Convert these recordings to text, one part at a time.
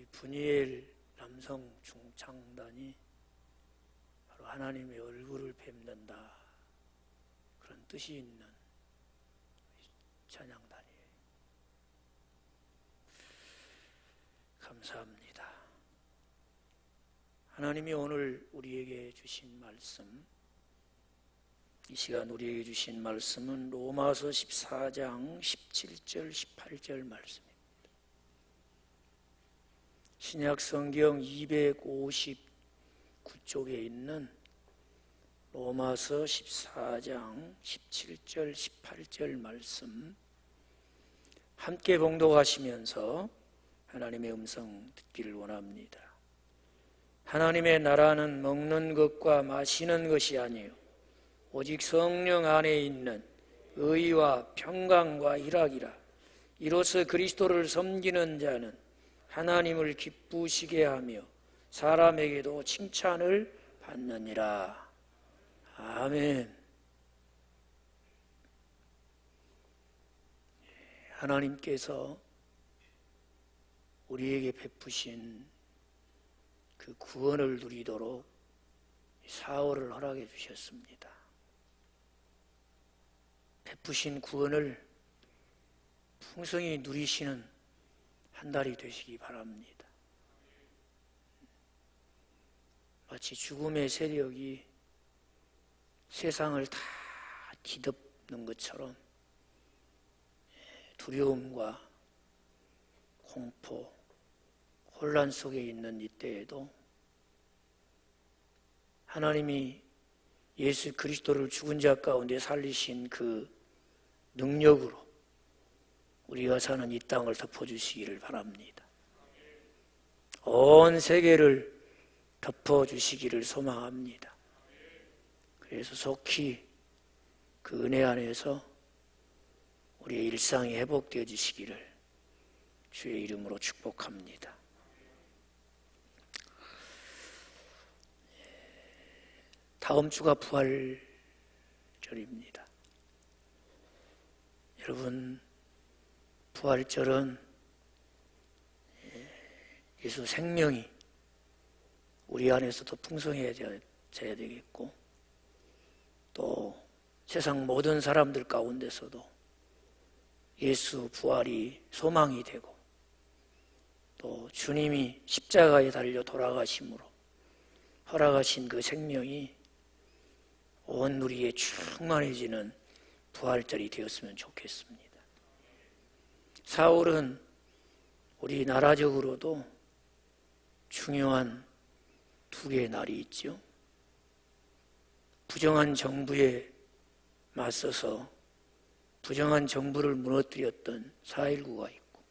우리 분이엘 남성 중창단이 바로 하나님의 얼굴을 뵙는다, 그런 뜻이 있는 찬양단이에요. 감사합니다. 하나님이 오늘 우리에게 주신 말씀, 이 시간 우리에게 주신 말씀은 로마서 14장 17절 18절 말씀입니다. 신약 성경 259쪽에 있는 로마서 14장 17절 18절 말씀 함께 봉독하시면서 하나님의 음성 듣기를 원합니다. 하나님의 나라는 먹는 것과 마시는 것이 아니요 오직 성령 안에 있는 의와 평강과 희락이라. 이로써 그리스도를 섬기는 자는 하나님을 기쁘시게 하며 사람에게도 칭찬을 받느니라. 아멘. 하나님께서 우리에게 베푸신 그 구원을 누리도록 사흘을 허락해 주셨습니다. 베푸신 구원을 풍성히 누리시는 한 달이 되시기 바랍니다. 마치 죽음의 세력이 세상을 다 뒤덮는 것처럼 두려움과 공포, 혼란 속에 있는 이때에도 하나님이 예수 그리스도를 죽은 자 가운데 살리신 그 능력으로 우리가 사는 이 땅을 덮어주시기를 바랍니다. 온 세계를 덮어주시기를 소망합니다. 그래서 속히 그 은혜 안에서 우리의 일상이 회복되어지시기를 주의 이름으로 축복합니다. 다음 주가 부활절입니다. 여러분, 부활절은 예수 생명이 우리 안에서도 풍성해져야 되겠고, 또 세상 모든 사람들 가운데서도 예수 부활이 소망이 되고, 또 주님이 십자가에 달려 돌아가심으로 허락하신 그 생명이 온 우리에 충만해지는 부활절이 되었으면 좋겠습니다. 4월은 우리 나라적으로도 중요한 두 개의 날이 있죠. 부정한 정부에 맞서서 부정한 정부를 무너뜨렸던 4.19가 있고,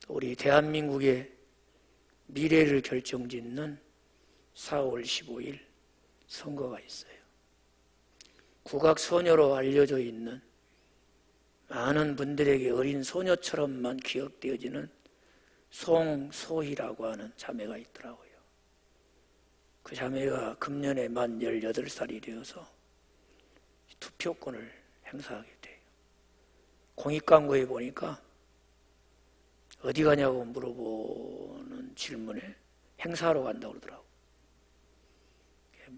우리 대한민국의 미래를 결정짓는 4월 15일 선거가 있어요. 국악소녀로 알려져 있는 많은 분들에게 어린 소녀처럼만 기억되어지는 송소희라고 하는 자매가 있더라고요. 그 자매가 금년에 만 18살이 되어서 투표권을 행사하게 돼요. 공익광고에 보니까 어디 가냐고 물어보는 질문에 행사하러 간다고 그러더라고요.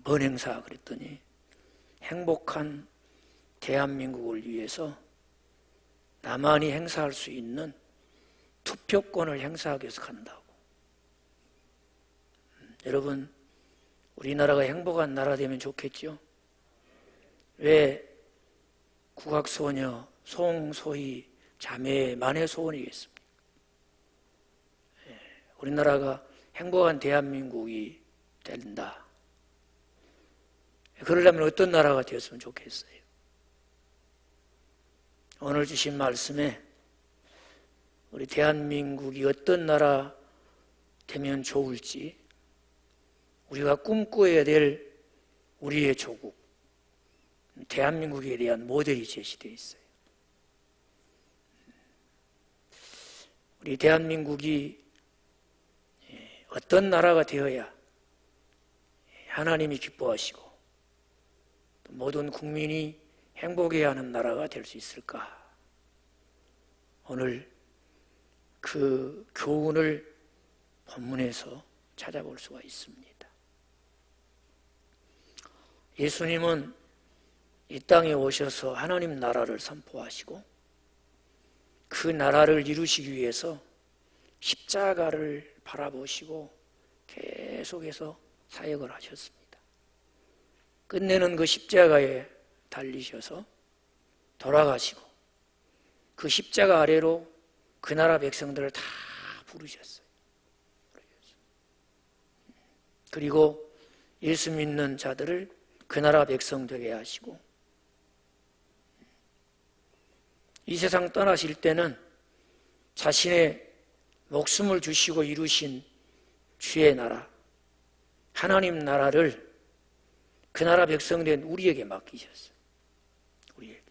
뭔 행사? 그랬더니 행복한 대한민국을 위해서 나만이 행사할 수 있는 투표권을 행사하기 위해서 간다고. 여러분, 우리나라가 행복한 나라 되면 좋겠죠? 왜 국악소녀 송소희 자매만의 소원이겠습니까? 우리나라가 행복한 대한민국이 된다. 그러려면 어떤 나라가 되었으면 좋겠어요? 오늘 주신 말씀에 우리 대한민국이 어떤 나라 되면 좋을지, 우리가 꿈꿔야 될 우리의 조국, 대한민국에 대한 모델이 제시되어 있어요. 우리 대한민국이 어떤 나라가 되어야 하나님이 기뻐하시고 모든 국민이 행복해야 하는 나라가 될 수 있을까? 오늘 그 교훈을 본문에서 찾아볼 수가 있습니다. 예수님은 이 땅에 오셔서 하나님 나라를 선포하시고 그 나라를 이루시기 위해서 십자가를 바라보시고 계속해서 사역을 하셨습니다. 끝내는 그 십자가에 달리셔서 돌아가시고 그 십자가 아래로 그 나라 백성들을 다 부르셨어요. 그리고 예수 믿는 자들을 그 나라 백성 되게 하시고 이 세상 떠나실 때는 자신의 목숨을 주시고 이루신 주의 나라, 하나님 나라를 그 나라 백성 된 우리에게 맡기셨어요. 우리에게.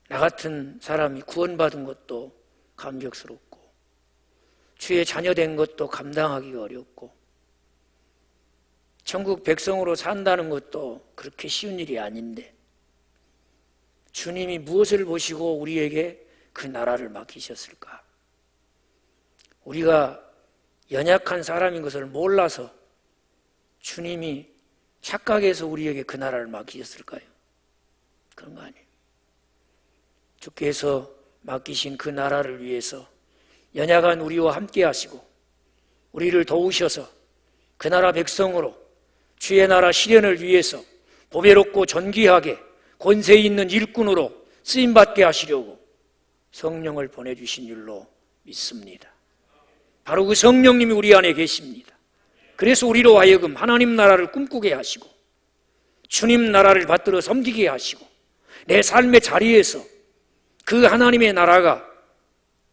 나 같은 사람이 구원받은 것도 감격스럽고 주의 자녀 된 것도 감당하기가 어렵고 천국 백성으로 산다는 것도 그렇게 쉬운 일이 아닌데 주님이 무엇을 보시고 우리에게 그 나라를 맡기셨을까? 우리가 연약한 사람인 것을 몰라서 주님이 착각해서 우리에게 그 나라를 맡기셨을까요? 그런 거 아니에요. 주께서 맡기신 그 나라를 위해서 연약한 우리와 함께 하시고 우리를 도우셔서 그 나라 백성으로 주의 나라 실현을 위해서 보배롭고 존귀하게 권세 있는 일꾼으로 쓰임받게 하시려고 성령을 보내주신 줄로 믿습니다. 바로 그 성령님이 우리 안에 계십니다. 그래서 우리로 하여금 하나님 나라를 꿈꾸게 하시고 주님 나라를 받들어 섬기게 하시고 내 삶의 자리에서 그 하나님의 나라가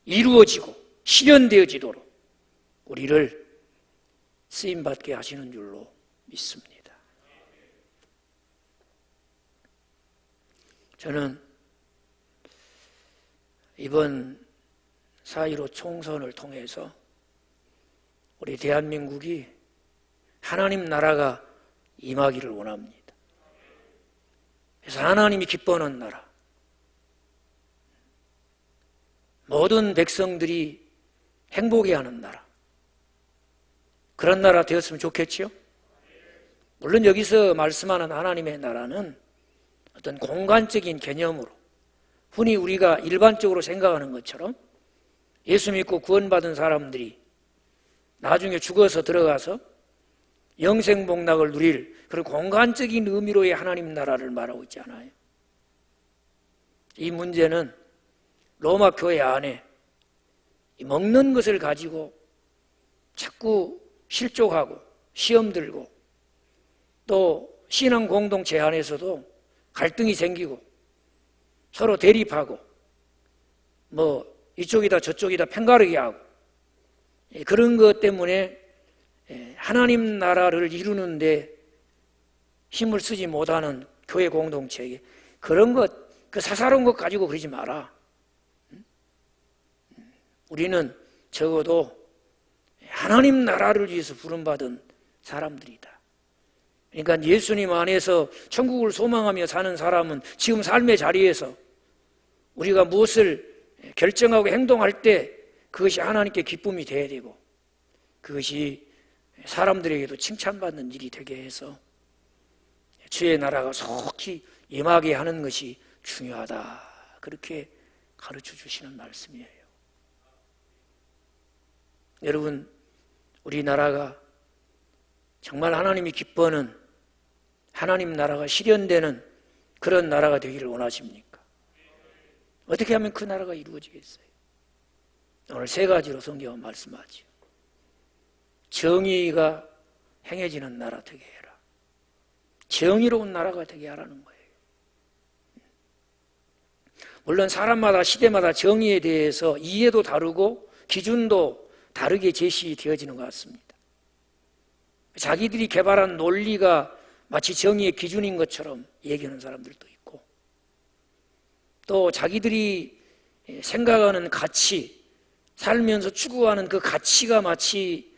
이루어지고 실현되어지도록 우리를 쓰임받게 하시는 줄로 믿습니다. 저는 이번 4.15 총선을 통해서 우리 대한민국이 하나님 나라가 임하기를 원합니다. 그래서 하나님이 기뻐하는 나라, 모든 백성들이 행복해하는 나라, 그런 나라 되었으면 좋겠지요? 물론 여기서 말씀하는 하나님의 나라는 어떤 공간적인 개념으로 흔히 우리가 일반적으로 생각하는 것처럼 예수 믿고 구원받은 사람들이 나중에 죽어서 들어가서 영생복락을 누릴 그런 공간적인 의미로의 하나님 나라를 말하고 있지 않아요. 이 문제는 로마 교회 안에 먹는 것을 가지고 자꾸 실족하고 시험 들고 또 신앙 공동체 안에서도 갈등이 생기고 서로 대립하고 이쪽이다 저쪽이다 편가르기 하고 그런 것 때문에 하나님 나라를 이루는데 힘을 쓰지 못하는 교회 공동체에게 그런 것, 그 사사로운 것 가지고 그러지 마라. 우리는 적어도 하나님 나라를 위해서 부름받은 사람들이다. 그러니까 예수님 안에서 천국을 소망하며 사는 사람은 지금 삶의 자리에서 우리가 무엇을 결정하고 행동할 때 그것이 하나님께 기쁨이 돼야 되고 그것이 사람들에게도 칭찬받는 일이 되게 해서 주의 나라가 속히 임하게 하는 것이 중요하다. 그렇게 가르쳐 주시는 말씀이에요. 여러분, 우리나라가 정말 하나님이 기뻐하는 하나님 나라가 실현되는 그런 나라가 되기를 원하십니까? 어떻게 하면 그 나라가 이루어지겠어요? 오늘 세 가지로 성경은 말씀하죠. 정의가 행해지는 나라 되게 해라. 정의로운 나라가 되게 하라는 거예요. 물론 사람마다 시대마다 정의에 대해서 이해도 다르고 기준도 다르게 제시되어지는 것 같습니다. 자기들이 개발한 논리가 마치 정의의 기준인 것처럼 얘기하는 사람들도 있고 또 자기들이 생각하는 가치, 살면서 추구하는 그 가치가 마치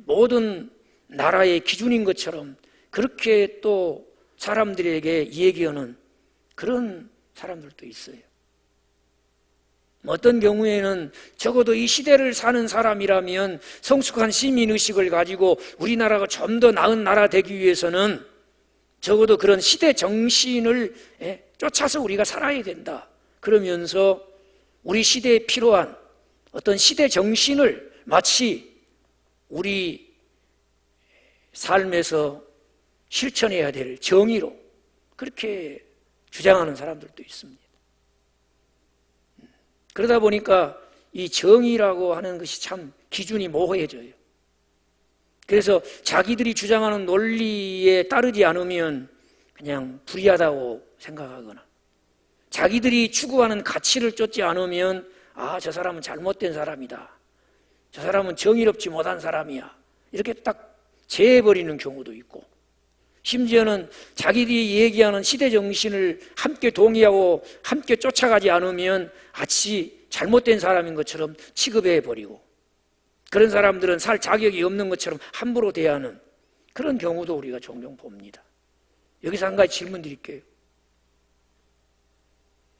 모든 나라의 기준인 것처럼 그렇게 또 사람들에게 얘기하는 그런 사람들도 있어요. 어떤 경우에는 적어도 이 시대를 사는 사람이라면 성숙한 시민의식을 가지고 우리나라가 좀 더 나은 나라 되기 위해서는 적어도 그런 시대 정신을 쫓아서 우리가 살아야 된다. 그러면서 우리 시대에 필요한 어떤 시대 정신을 마치 우리 삶에서 실천해야 될 정의로 그렇게 주장하는 사람들도 있습니다. 그러다 보니까 이 정의라고 하는 것이 참 기준이 모호해져요. 그래서 자기들이 주장하는 논리에 따르지 않으면 그냥 불의하다고 생각하거나 자기들이 추구하는 가치를 쫓지 않으면 저 사람은 잘못된 사람이다. 저 사람은 정의롭지 못한 사람이야. 이렇게 딱 제해버리는 경우도 있고 심지어는 자기들이 얘기하는 시대 정신을 함께 동의하고 함께 쫓아가지 않으면 마치 잘못된 사람인 것처럼 취급해버리고 그런 사람들은 살 자격이 없는 것처럼 함부로 대하는 그런 경우도 우리가 종종 봅니다. 여기서 한 가지 질문 드릴게요.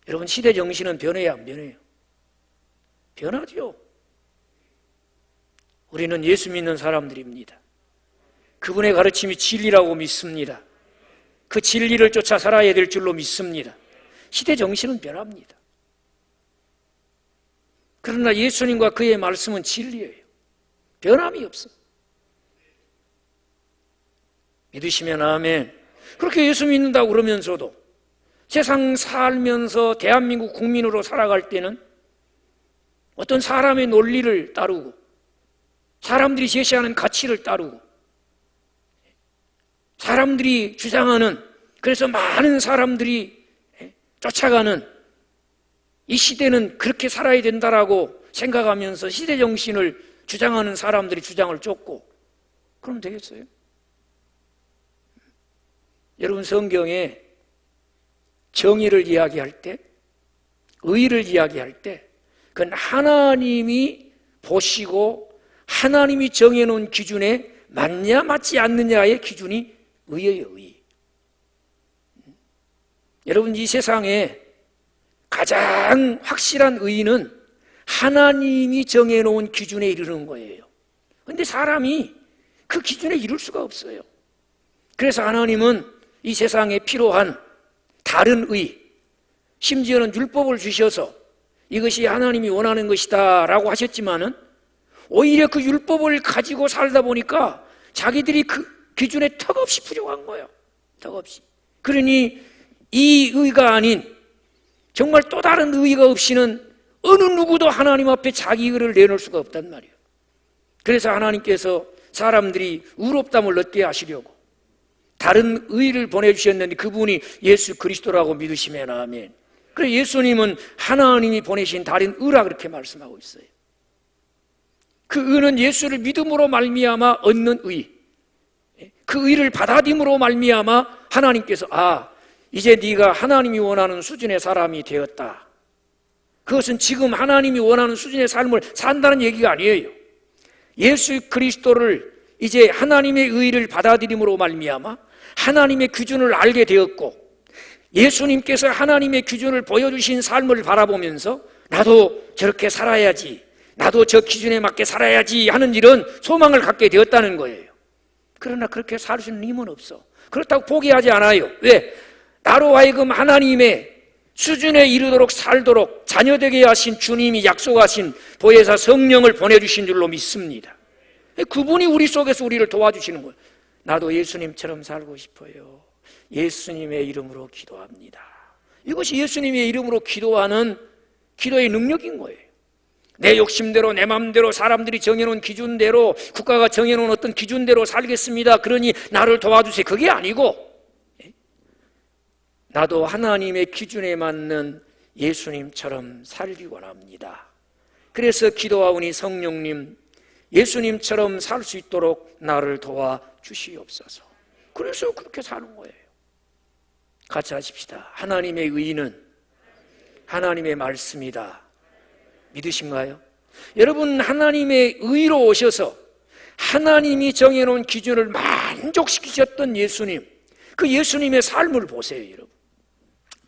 여러분, 시대 정신은 변해야 안 변해요? 변하죠. 우리는 예수 믿는 사람들입니다. 그분의 가르침이 진리라고 믿습니다. 그 진리를 쫓아 살아야 될 줄로 믿습니다. 시대 정신은 변합니다. 그러나 예수님과 그의 말씀은 진리예요. 변함이 없어. 믿으시면 아멘. 그렇게 예수 믿는다고 그러면서도 세상 살면서 대한민국 국민으로 살아갈 때는 어떤 사람의 논리를 따르고 사람들이 제시하는 가치를 따르고 사람들이 주장하는, 그래서 많은 사람들이 쫓아가는 이 시대는 그렇게 살아야 된다라고 생각하면서 시대 정신을 주장하는 사람들이 주장을 쫓고 그러면 되겠어요? 여러분, 성경에 정의를 이야기할 때, 의를 이야기할 때 그건 하나님이 보시고 하나님이 정해놓은 기준에 맞냐 맞지 않느냐의 기준이 의예요, 의. 여러분, 이 세상에 가장 확실한 의는 하나님이 정해놓은 기준에 이르는 거예요. 그런데 사람이 그 기준에 이룰 수가 없어요. 그래서 하나님은 이 세상에 필요한 다른 의, 심지어는 율법을 주셔서 이것이 하나님이 원하는 것이다 라고 하셨지만은 오히려 그 율법을 가지고 살다 보니까 자기들이 그 기준에 턱없이 부족한 거예요. 턱없이. 그러니 이 의가 아닌 정말 또 다른 의가 없이는 어느 누구도 하나님 앞에 자기 의를 내놓을 수가 없단 말이에요. 그래서 하나님께서 사람들이 의롭다함을 얻게 하시려고 다른 의를 보내주셨는데 그분이 예수 그리스도라고 믿으시면 아멘. 그래서 예수님은 하나님이 보내신 다른 의라 그렇게 말씀하고 있어요. 그 의는 예수를 믿음으로 말미암아 얻는 의, 그 의를 받아들임으로 말미암아 하나님께서 이제 네가 하나님이 원하는 수준의 사람이 되었다. 그것은 지금 하나님이 원하는 수준의 삶을 산다는 얘기가 아니에요. 예수 그리스도를 이제 하나님의 의를 받아들임으로 말미암아 하나님의 기준을 알게 되었고 예수님께서 하나님의 기준을 보여주신 삶을 바라보면서 나도 저렇게 살아야지, 나도 저 기준에 맞게 살아야지 하는 이런 소망을 갖게 되었다는 거예요. 그러나 그렇게 살 수 있는 힘은 없어. 그렇다고 포기하지 않아요. 왜? 나로 하여금 하나님의 수준에 이르도록 살도록 자녀되게 하신 주님이 약속하신 보혜사 성령을 보내주신 줄로 믿습니다. 그분이 우리 속에서 우리를 도와주시는 거예요. 나도 예수님처럼 살고 싶어요. 예수님의 이름으로 기도합니다. 이것이 예수님의 이름으로 기도하는 기도의 능력인 거예요. 내 욕심대로 내 마음대로 사람들이 정해놓은 기준대로 국가가 정해놓은 어떤 기준대로 살겠습니다. 그러니 나를 도와주세요. 그게 아니고 나도 하나님의 기준에 맞는 예수님처럼 살기 원합니다. 그래서 기도하오니 성령님 예수님처럼 살 수 있도록 나를 도와주시옵소서. 그래서 그렇게 사는 거예요. 같이 하십시다. 하나님의 의는 하나님의 말씀이다. 믿으신가요? 여러분, 하나님의 의로 오셔서 하나님이 정해놓은 기준을 만족시키셨던 예수님, 그 예수님의 삶을 보세요. 여러분,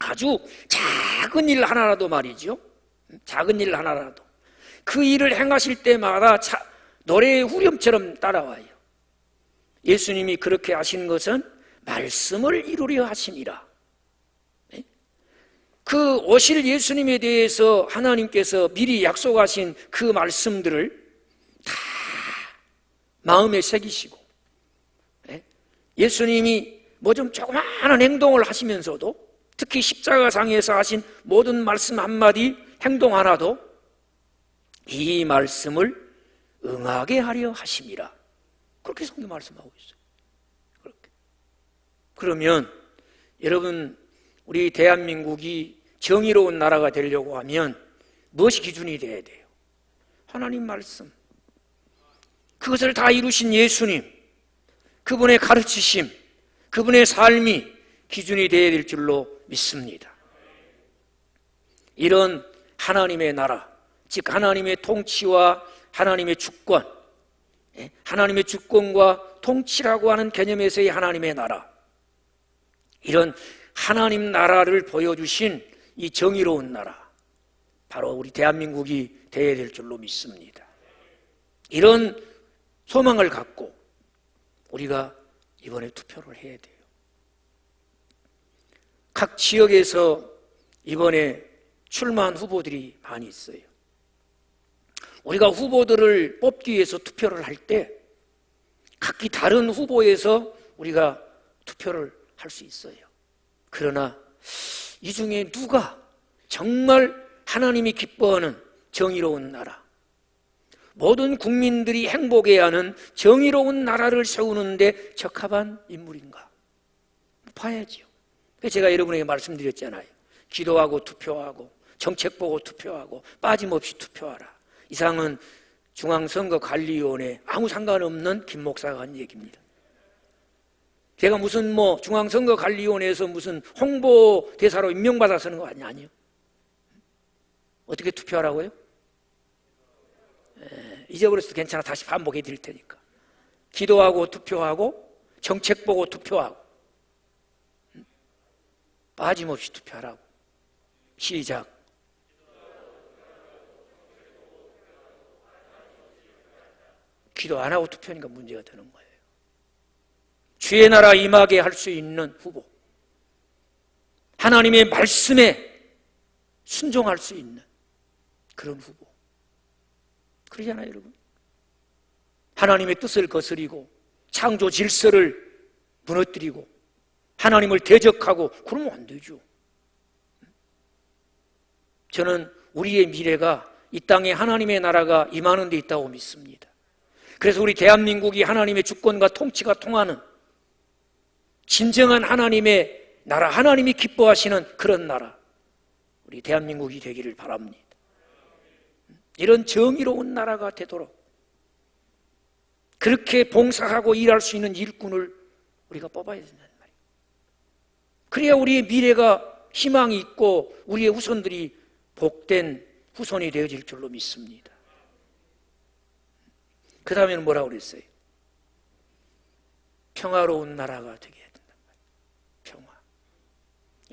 아주 작은 일 하나라도 말이죠, 작은 일 하나라도 그 일을 행하실 때마다 노래의 후렴처럼 따라와요. 예수님이 그렇게 하신 것은 말씀을 이루려 하심이라. 그 오실 예수님에 대해서 하나님께서 미리 약속하신 그 말씀들을 다 마음에 새기시고, 예수님이 뭐 좀 조그마한 행동을 하시면서도, 특히 십자가상에서 하신 모든 말씀 한마디, 행동 하나도 이 말씀을 응하게 하려 하심이라. 그렇게 성경 말씀하고 있어요. 그렇게. 그러면 여러분, 우리 대한민국이 정의로운 나라가 되려고 하면 무엇이 기준이 돼야 돼요? 하나님 말씀. 그것을 다 이루신 예수님, 그분의 가르치심, 그분의 삶이 기준이 되어야 될 줄로 믿습니다. 이런 하나님의 나라, 즉 하나님의 통치와 하나님의 주권, 하나님의 주권과 통치라고 하는 개념에서의 하나님의 나라, 이런 하나님 나라를 보여주신 이 정의로운 나라, 바로 우리 대한민국이 되어야 될 줄로 믿습니다. 이런 소망을 갖고 우리가 이번에 투표를 해야 돼요. 각 지역에서 이번에 출마한 후보들이 많이 있어요. 우리가 후보들을 뽑기 위해서 투표를 할 때 각기 다른 후보에서 우리가 투표를 할 수 있어요. 그러나 이 중에 누가 정말 하나님이 기뻐하는 정의로운 나라, 모든 국민들이 행복해야 하는 정의로운 나라를 세우는데 적합한 인물인가 봐야지요. 제가 여러분에게 말씀드렸잖아요. 기도하고 투표하고 정책 보고 투표하고 빠짐없이 투표하라. 이상은 중앙선거관리위원회 아무 상관없는 김 목사가 한 얘기입니다. 제가 무슨 중앙선거관리위원회에서 무슨 홍보대사로 임명받아서 하는 거 아니에요? 어떻게 투표하라고요? 잊어버렸어도 괜찮아. 다시 반복해 드릴 테니까. 기도하고 투표하고 정책 보고 투표하고 빠짐없이 투표하라고. 시작. 기도 안 하고 투표하니까 문제가 되는 거예요. 주의 나라 임하게 할 수 있는 후보, 하나님의 말씀에 순종할 수 있는 그런 후보. 그러잖아요, 여러분. 하나님의 뜻을 거스리고 창조 질서를 무너뜨리고 하나님을 대적하고 그러면 안 되죠. 저는 우리의 미래가 이 땅에 하나님의 나라가 임하는 데 있다고 믿습니다. 그래서 우리 대한민국이 하나님의 주권과 통치가 통하는 진정한 하나님의 나라, 하나님이 기뻐하시는 그런 나라, 우리 대한민국이 되기를 바랍니다. 이런 정의로운 나라가 되도록 그렇게 봉사하고 일할 수 있는 일꾼을 우리가 뽑아야 된단 말이에요. 그래야 우리의 미래가 희망이 있고 우리의 후손들이 복된 후손이 되어질 줄로 믿습니다. 그 다음에는 뭐라고 그랬어요? 평화로운 나라가 되게 해야 된단 말이에요. 평화.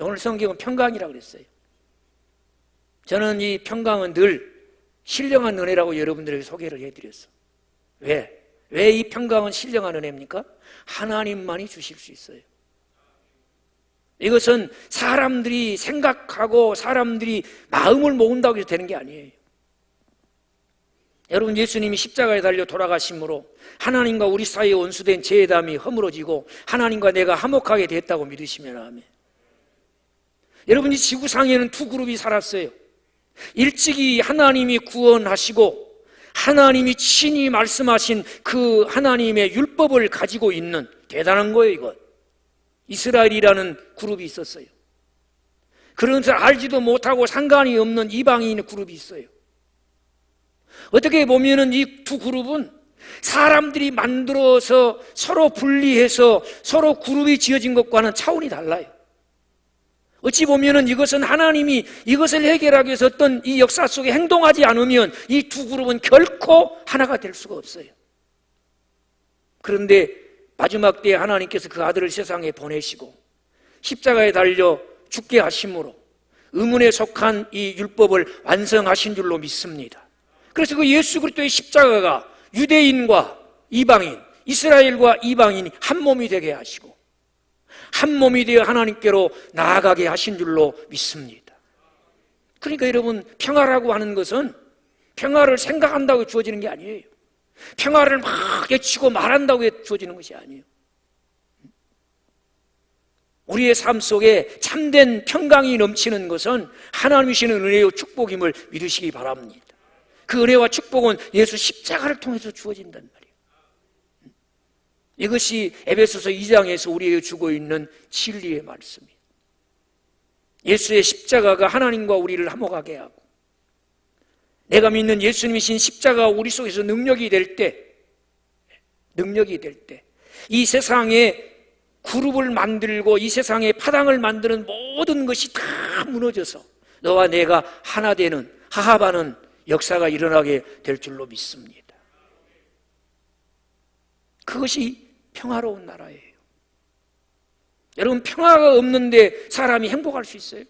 오늘 성경은 평강이라고 그랬어요. 저는 이 평강은 늘 신령한 은혜라고 여러분들에게 소개를 해드렸어. 왜 이 평강은 신령한 은혜입니까? 하나님만이 주실 수 있어요. 이것은 사람들이 생각하고 사람들이 마음을 모은다고 해서 되는 게 아니에요. 여러분, 예수님이 십자가에 달려 돌아가심으로 하나님과 우리 사이에 원수된 죄담이 허물어지고 하나님과 내가 화목하게 됐다고 믿으시면 아멘. 여러분, 이 지구상에는 두 그룹이 살았어요. 일찍이 하나님이 구원하시고 하나님이 친히 말씀하신 그 하나님의 율법을 가지고 있는, 대단한 거예요, 이건. 이스라엘이라는 그룹이 있었어요. 그러면서 알지도 못하고 상관이 없는 이방인의 그룹이 있어요. 어떻게 보면은 이 두 그룹은 사람들이 만들어서 서로 분리해서 서로 그룹이 지어진 것과는 차원이 달라요. 어찌 보면은 이것은 하나님이 이것을 해결하기 위해서 어떤 이 역사 속에 행동하지 않으면 이 두 그룹은 결코 하나가 될 수가 없어요. 그런데 마지막 때에 하나님께서 그 아들을 세상에 보내시고 십자가에 달려 죽게 하심으로 의문에 속한 이 율법을 완성하신 줄로 믿습니다. 그래서 그 예수 그리스도의 십자가가 유대인과 이방인, 이스라엘과 이방인이 한 몸이 되게 하시고 한 몸이 되어 하나님께로 나아가게 하신 줄로 믿습니다. 그러니까 여러분, 평화라고 하는 것은 평화를 생각한다고 주어지는 게 아니에요. 평화를 막 외치고 말한다고 주어지는 것이 아니에요. 우리의 삶 속에 참된 평강이 넘치는 것은 하나님이 주시는 은혜와 축복임을 믿으시기 바랍니다. 그 은혜와 축복은 예수 십자가를 통해서 주어진단 말이에요. 이것이 에베소서 2장에서 우리에게 주고 있는 진리의 말씀이에요. 예수의 십자가가 하나님과 우리를 화목하게 하고, 내가 믿는 예수님이신 십자가가 우리 속에서 능력이 될 때, 이 세상에 그룹을 만들고 이 세상에 파당을 만드는 모든 것이 다 무너져서 너와 내가 하나 되는, 화합하는 역사가 일어나게 될 줄로 믿습니다. 그것이 평화로운 나라예요. 여러분, 평화가 없는데 사람이 행복할 수 있어요?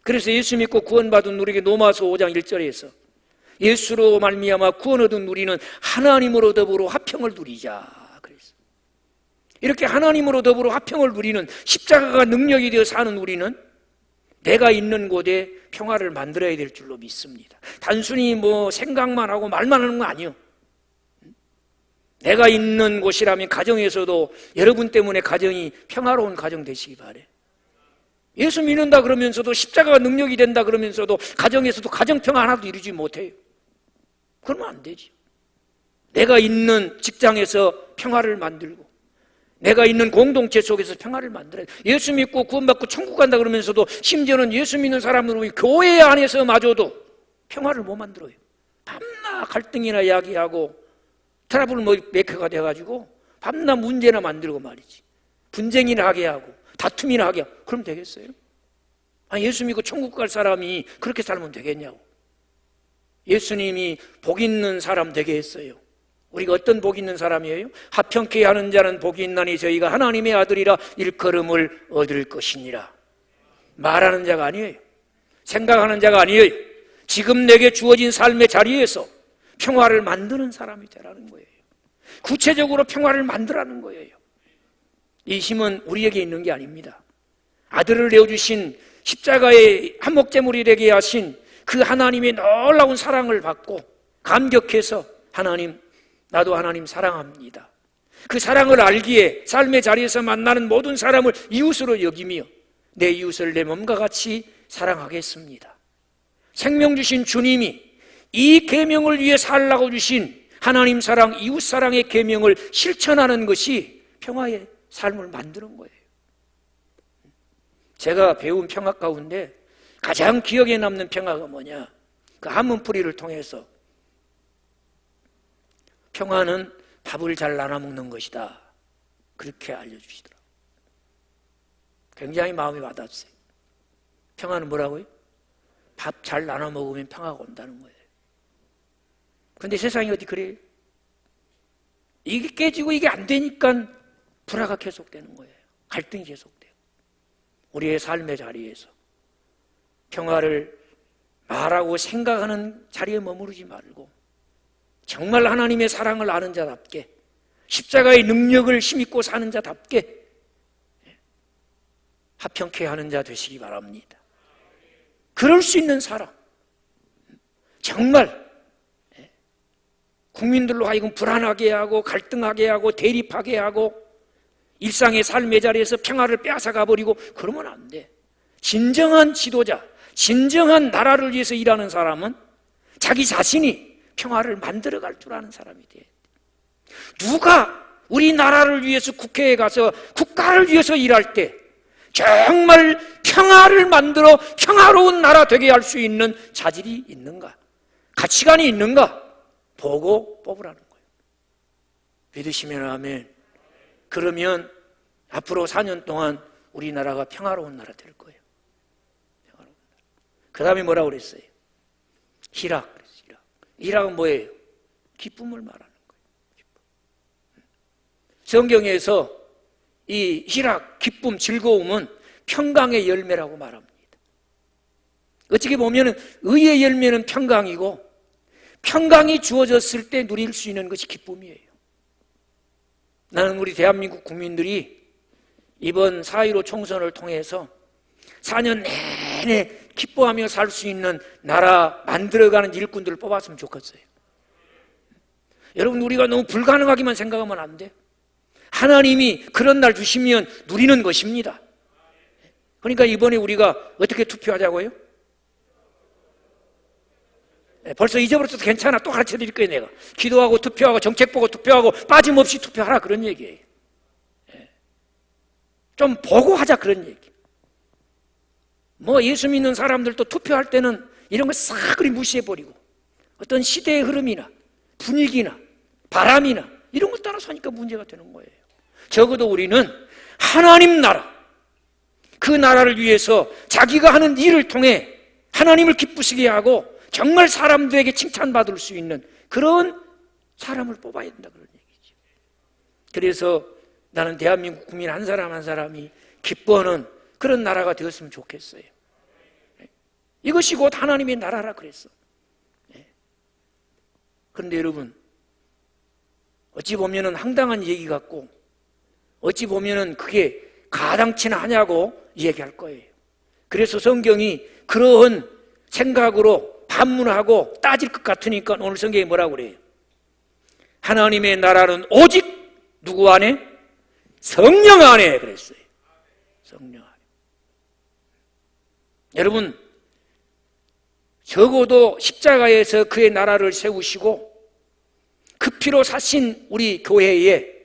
그래서 예수 믿고 구원받은 우리에게 로마서 5장 1절에서 예수로 말미암아 구원 얻은 우리는 하나님으로 더불어 화평을 누리자. 그래서 이렇게 하나님으로 더불어 화평을 누리는 십자가가 능력이 되어 사는 우리는 내가 있는 곳에 평화를 만들어야 될 줄로 믿습니다. 단순히 생각만 하고 말만 하는 거 아니에요. 내가 있는 곳이라면 가정에서도 여러분 때문에 가정이 평화로운 가정 되시기 바라요. 예수 믿는다 그러면서도 십자가가 능력이 된다 그러면서도 가정에서도 가정평화 하나도 이루지 못해요. 그러면 안 되지. 내가 있는 직장에서 평화를 만들고 내가 있는 공동체 속에서 평화를 만들어야 돼. 예수 믿고 구원받고 천국 간다 그러면서도 심지어는 예수 믿는 사람으로 교회 안에서 마저도 평화를 못 만들어요. 밤낮 갈등이나 이야기하고 트러블 메이커가 돼가지고 밤낮 문제나 만들고 말이지. 분쟁이나 하게 하고 다툼이나 하게 하고 그럼 되겠어요? 아니, 예수 믿고 천국 갈 사람이 그렇게 살면 되겠냐고. 예수님이 복 있는 사람 되게 했어요. 우리가 어떤 복 있는 사람이에요? 화평케 하는 자는 복이 있나니 저희가 하나님의 아들이라 일컬음을 얻을 것이니라. 말하는 자가 아니에요. 생각하는 자가 아니에요. 지금 내게 주어진 삶의 자리에서 평화를 만드는 사람이 되라는 거예요. 구체적으로 평화를 만들라는 거예요. 이 힘은 우리에게 있는 게 아닙니다. 아들을 내어주신 십자가의 한목제물이 되게 하신 그 하나님의 놀라운 사랑을 받고 감격해서 하나님, 나도 하나님 사랑합니다. 그 사랑을 알기에 삶의 자리에서 만나는 모든 사람을 이웃으로 여기며 내 이웃을 내 몸과 같이 사랑하겠습니다. 생명 주신 주님이 이 계명을 위해 살라고 주신 하나님 사랑, 이웃 사랑의 계명을 실천하는 것이 평화의 삶을 만드는 거예요. 제가 배운 평화 가운데 가장 기억에 남는 평화가 뭐냐? 그 한문풀이를 통해서 평화는 밥을 잘 나눠 먹는 것이다. 그렇게 알려주시더라고요. 굉장히 마음이 와닿았어요. 평화는 뭐라고요? 밥 잘 나눠 먹으면 평화가 온다는 거예요. 그런데 세상이 어디 그래요? 이게 깨지고 이게 안 되니까 불화가 계속되는 거예요. 갈등이 계속돼요. 우리의 삶의 자리에서 평화를 말하고 생각하는 자리에 머무르지 말고 정말 하나님의 사랑을 아는 자답게 십자가의 능력을 힘입고 사는 자답게 화평케 하는 자 되시기 바랍니다. 그럴 수 있는 사람, 정말 국민들로 하여금 불안하게 하고 갈등하게 하고 대립하게 하고 일상의 삶의 자리에서 평화를 빼앗아가 버리고 그러면 안 돼. 진정한 지도자, 진정한 나라를 위해서 일하는 사람은 자기 자신이 평화를 만들어갈 줄 아는 사람이 돼. 누가 우리나라를 위해서 국회에 가서 국가를 위해서 일할 때 정말 평화를 만들어 평화로운 나라 되게 할 수 있는 자질이 있는가? 가치관이 있는가? 보고 뽑으라는 거예요. 믿으시면 아멘. 그러면 앞으로 4년 동안 우리나라가 평화로운 나라 될 거예요. 평화로운 나라. 그 다음에 뭐라고 그랬어요? 희락. 희락은 뭐예요? 기쁨을 말하는 거예요. 기쁨. 성경에서 이 희락, 기쁨, 즐거움은 평강의 열매라고 말합니다. 어떻게 보면 의의 열매는 평강이고, 평강이 주어졌을 때 누릴 수 있는 것이 기쁨이에요. 나는 우리 대한민국 국민들이 이번 4.15 총선을 통해서 4년 내내 기뻐하며 살 수 있는 나라 만들어가는 일꾼들을 뽑았으면 좋겠어요. 여러분, 우리가 너무 불가능하기만 생각하면 안 돼요. 하나님이 그런 날 주시면 누리는 것입니다. 그러니까 이번에 우리가 어떻게 투표하자고요? 벌써 잊어버렸어도 괜찮아. 또 가르쳐 드릴 거예요. 내가 기도하고 투표하고 정책 보고 투표하고 빠짐없이 투표하라, 그런 얘기예요. 좀 보고 하자, 그런 얘기. 뭐 예수 믿는 사람들도 투표할 때는 이런 거 싹 그리 무시해버리고 어떤 시대의 흐름이나 분위기나 바람이나 이런 것 따라서 하니까 문제가 되는 거예요. 적어도 우리는 하나님 나라, 그 나라를 위해서 자기가 하는 일을 통해 하나님을 기쁘시게 하고 정말 사람들에게 칭찬받을 수 있는 그런 사람을 뽑아야 된다, 그런 얘기죠. 그래서 나는 대한민국 국민 한 사람 한 사람이 기뻐하는 그런 나라가 되었으면 좋겠어요. 이것이 곧 하나님의 나라라 그랬어. 그런데 여러분, 어찌 보면은 황당한 얘기 같고 어찌 보면은 그게 가당치나 하냐고 얘기할 거예요. 그래서 성경이 그런 생각으로 반문하고 따질 것 같으니까 오늘 성경이 뭐라고 그래요? 하나님의 나라는 오직 누구 안에? 성령 안에 그랬어요. 성령 안에. 여러분, 적어도 십자가에서 그의 나라를 세우시고 그 피로 사신 우리 교회에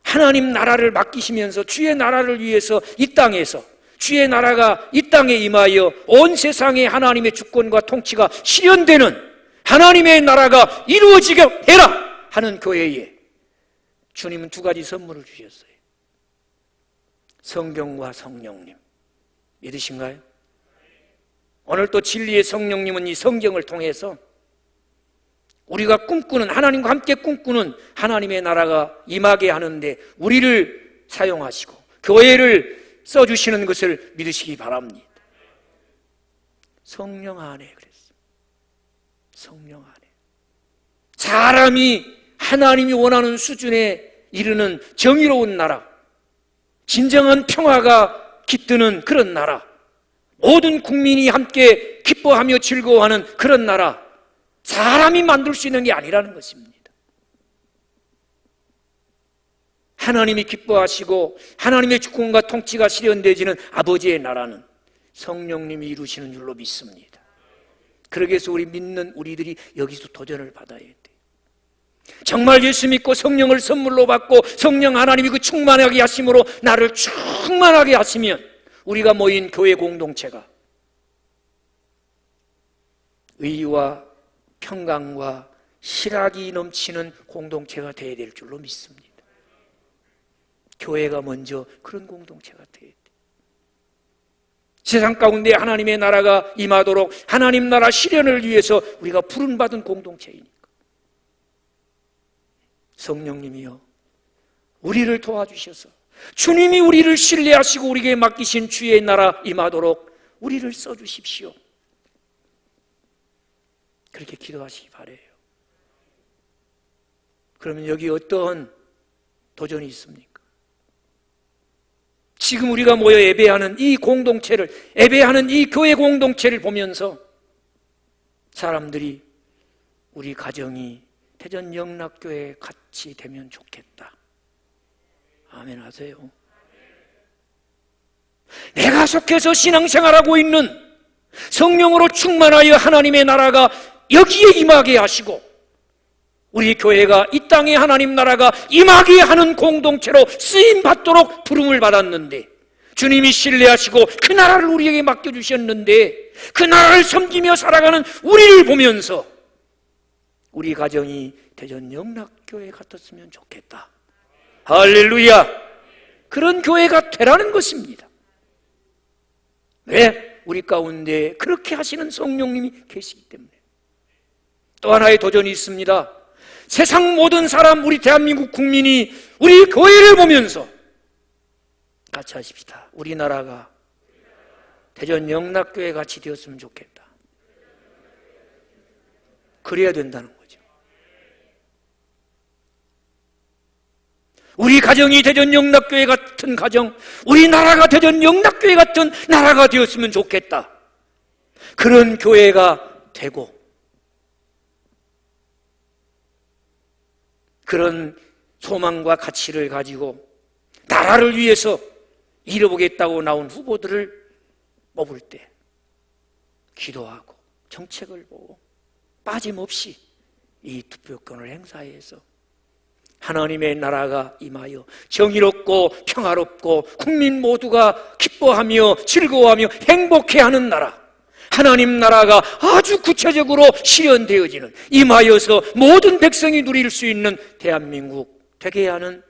하나님 나라를 맡기시면서 주의 나라를 위해서 이 땅에서 주의 나라가 이 땅에 임하여 온 세상에 하나님의 주권과 통치가 실현되는 하나님의 나라가 이루어지게 해라 하는 교회에 주님은 두 가지 선물을 주셨어요. 성경과 성령님. 믿으신가요? 오늘 또 진리의 성령님은 이 성경을 통해서 우리가 꿈꾸는, 하나님과 함께 꿈꾸는 하나님의 나라가 임하게 하는데 우리를 사용하시고 교회를 써주시는 것을 믿으시기 바랍니다. 성령 안에 그랬어요. 성령 안에. 사람이 하나님이 원하는 수준에 이르는 정의로운 나라, 진정한 평화가 깃드는 그런 나라, 모든 국민이 함께 기뻐하며 즐거워하는 그런 나라, 사람이 만들 수 있는 게 아니라는 것입니다. 하나님이 기뻐하시고 하나님의 주권과 통치가 실현되지는 아버지의 나라는 성령님이 이루시는 줄로 믿습니다. 그러기 위해서 우리 믿는 우리들이 여기서 도전을 받아야 돼요. 정말 예수 믿고 성령을 선물로 받고 성령 하나님이 그 충만하게 하심으로 나를 충만하게 하시면 우리가 모인 교회 공동체가 의와 평강과 실학이 넘치는 공동체가 되어야 될 줄로 믿습니다. 교회가 먼저 그런 공동체가 되어야 돼요. 세상 가운데 하나님의 나라가 임하도록 하나님 나라 실현을 위해서 우리가 부름받은 공동체이니까 성령님이여 우리를 도와주셔서 주님이 우리를 신뢰하시고 우리에게 맡기신 주의 나라 임하도록 우리를 써주십시오. 그렇게 기도하시기 바라요. 그러면 여기 어떤 도전이 있습니까? 지금 우리가 모여 예배하는 이 공동체를, 예배하는 이 교회 공동체를 보면서 사람들이 우리 가정이 태전 영락교회 같이 되면 좋겠다. 아멘 하세요. 내가 속해서 신앙생활하고 있는 성령으로 충만하여 하나님의 나라가 여기에 임하게 하시고 우리 교회가 이 땅에 하나님 나라가 임하게 하는 공동체로 쓰임받도록 부름을 받았는데 주님이 신뢰하시고 그 나라를 우리에게 맡겨주셨는데 그 나라를 섬기며 살아가는 우리를 보면서 우리 가정이 대전 영락교회 같았으면 좋겠다. 할렐루야. 그런 교회가 되라는 것입니다. 왜? 우리 가운데 그렇게 하시는 성령님이 계시기 때문에. 또 하나의 도전이 있습니다. 세상 모든 사람, 우리 대한민국 국민이 우리 교회를 보면서 같이 하십시다. 우리나라가 대전 영락교회 같이 되었으면 좋겠다. 그래야 된다는 거죠. 우리 가정이 대전 영락교회 같은 가정, 우리나라가 대전 영락교회 같은 나라가 되었으면 좋겠다. 그런 교회가 되고, 그런 소망과 가치를 가지고 나라를 위해서 이뤄보겠다고 나온 후보들을 뽑을 때 기도하고 정책을 보고 빠짐없이 이 투표권을 행사해서 하나님의 나라가 임하여 정의롭고 평화롭고 국민 모두가 기뻐하며 즐거워하며 행복해하는 나라, 하나님 나라가 아주 구체적으로 실현되어지는, 임하여서 모든 백성이 누릴 수 있는 대한민국 되게 하는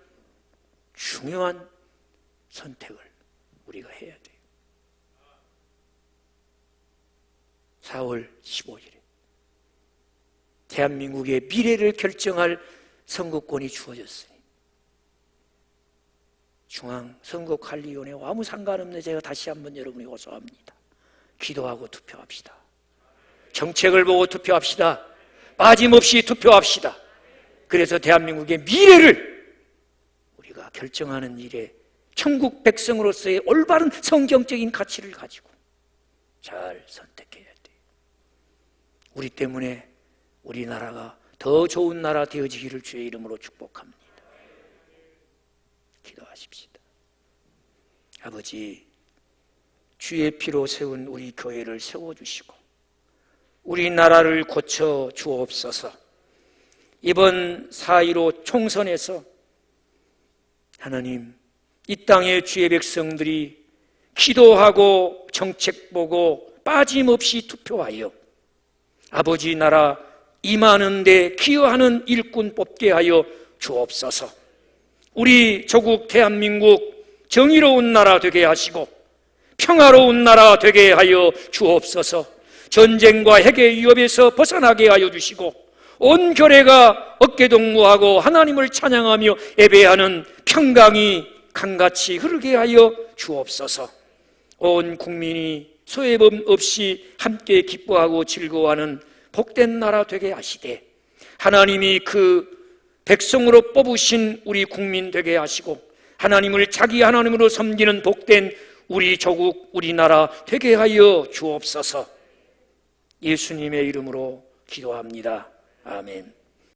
중요한 선택을 우리가 해야 돼요. 4월 15일에 대한민국의 미래를 결정할 선거권이 주어졌으니 중앙선거관리위원회와 아무 상관없는 제가 다시 한번 여러분이 호소합니다. 기도하고 투표합시다. 정책을 보고 투표합시다. 빠짐없이 투표합시다. 그래서 대한민국의 미래를 우리가 결정하는 일에 천국 백성으로서의 올바른 성경적인 가치를 가지고 잘 선택해야 돼요. 우리 때문에 우리나라가 더 좋은 나라 되어지기를 주의 이름으로 축복합니다. 기도하십시다. 아버지, 주의 피로 세운 우리 교회를 세워주시고 우리나라를 고쳐 주옵소서. 이번 4.15 총선에서 하나님, 이 땅의 주의 백성들이 기도하고 정책 보고 빠짐없이 투표하여 아버지 나라 임하는 데 기여하는 일꾼 뽑게 하여 주옵소서. 우리 조국 대한민국 정의로운 나라 되게 하시고 평화로운 나라 되게 하여 주옵소서. 전쟁과 핵의 위협에서 벗어나게 하여 주시고 온 교회가 어깨동무하고 하나님을 찬양하며 예배하는 평강이 강같이 흐르게 하여 주옵소서. 온 국민이 소외범 없이 함께 기뻐하고 즐거워하는 복된 나라 되게 하시되 하나님이 그 백성으로 뽑으신 우리 국민 되게 하시고 하나님을 자기 하나님으로 섬기는 복된 우리 조국, 우리나라 되게 하여 주옵소서. 예수님의 이름으로 기도합니다. 아멘.